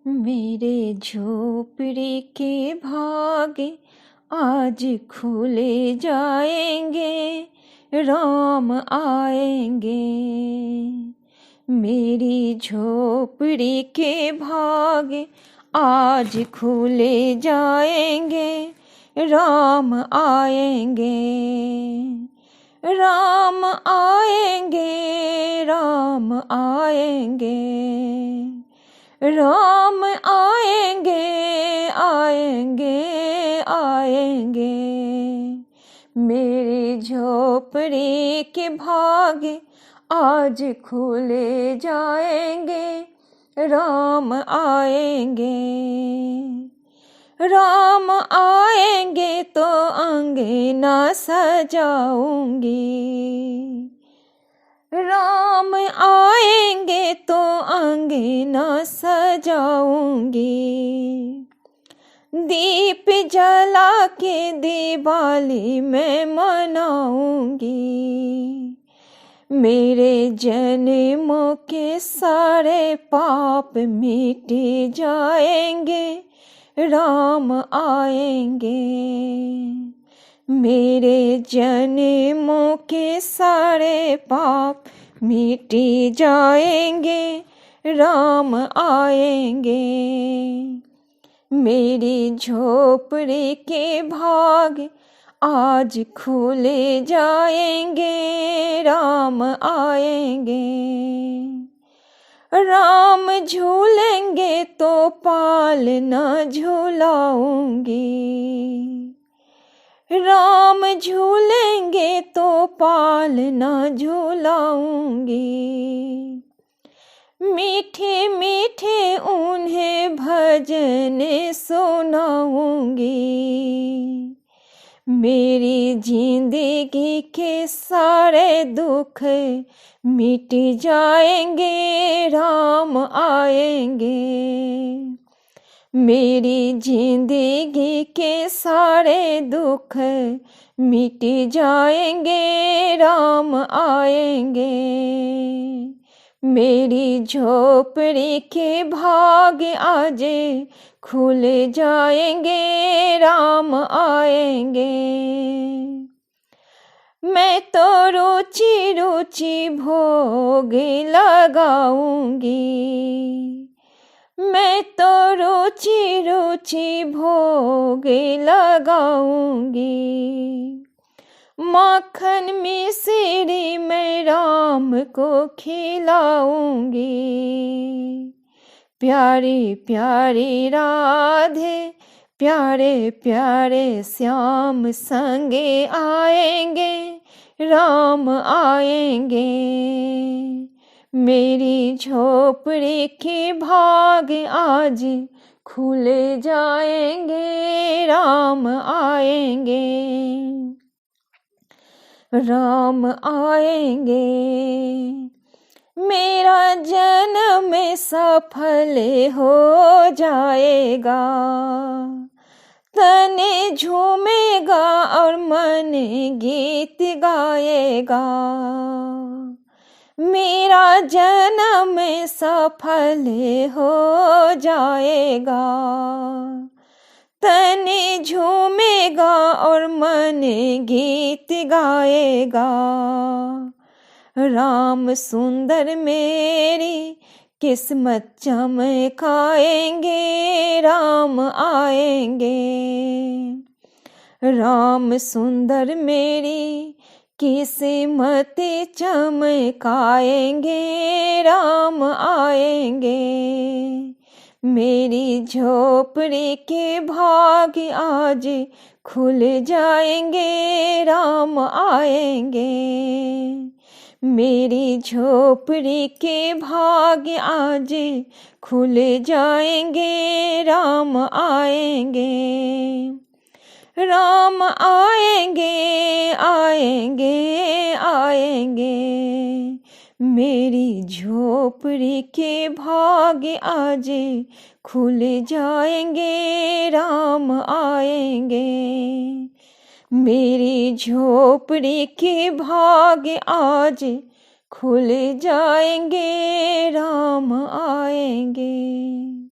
मेरे झोपड़ी के भागे आज खुले जाएंगे, राम आएंगे। मेरी झोपड़ी के भागे आज खुले जाएंगे, राम आएंगे। राम आएंगे, राम आएंगे, राम आएंगे, आएंगे, आएंगे। मेरी झोपड़ी के भागे आज खुले जाएंगे, राम आएंगे। राम आएंगे तो अंगना सजाऊंगी, राम आएंगे तो अंगना सजाऊंगी। दीप जला के दिवाली मैं मनाऊंगी। मेरे जन्मों के सारे पाप मिट जाएंगे, राम आएंगे। मेरे जन्मों के सारे पाप मिट जाएंगे, राम आएंगे। मेरी झोपड़ी के भाग आज खुले जाएंगे, राम आएंगे। राम झूलेंगे तो पालना झूलाऊंगी, राम झूलेंगे तो पालना झूलाऊंगी। मीठे मीठे उन्हें भजन सुनाऊंगी। मेरी जिंदगी के सारे दुख मिट जाएंगे, राम आएंगे। मेरी जिंदगी के सारे दुख मिट जाएंगे, राम आएंगे। मेरी झोपड़ी के भाग आज खुल जाएंगे, राम आएंगे। मैं तो रुचि रुचि भोग लगाऊंगी, मैं तो रुचि रुचि भोग लगाऊंगी। माखन मिश्री मैं राम को खिलाऊंगी। प्यारी प्यारी राधे प्यारे प्यारे श्याम संगे आएंगे, राम आएंगे। मेरी झोपड़ी के भाग आज खुले जाएंगे, राम आएंगे, राम आएंगे। मेरा जन्म सफल हो जाएगा, तन झूमेगा और मन गीत गाएगा। मेरा जन्म सफल हो जाएगा, तन झूमेगा और मन गीत गाएगा। राम सुंदर मेरी किस्मत चमकाएंगे, राम आएंगे। राम सुंदर मेरी किस्मत चमकाएंगे, राम आएंगे। मेरी झोपड़ी के भाग आज खुल जाएंगे, राम आएंगे। मेरी झोपड़ी के भाग आज खुल जाएंगे, राम आएंगे, राम आएंगे, आएंगे, आएंगे। मेरी झोपड़ी के भाग आज खुल जाएंगे, राम आएंगे। मेरी झोपड़ी के भाग आज खुल जाएंगे, राम आएंगे।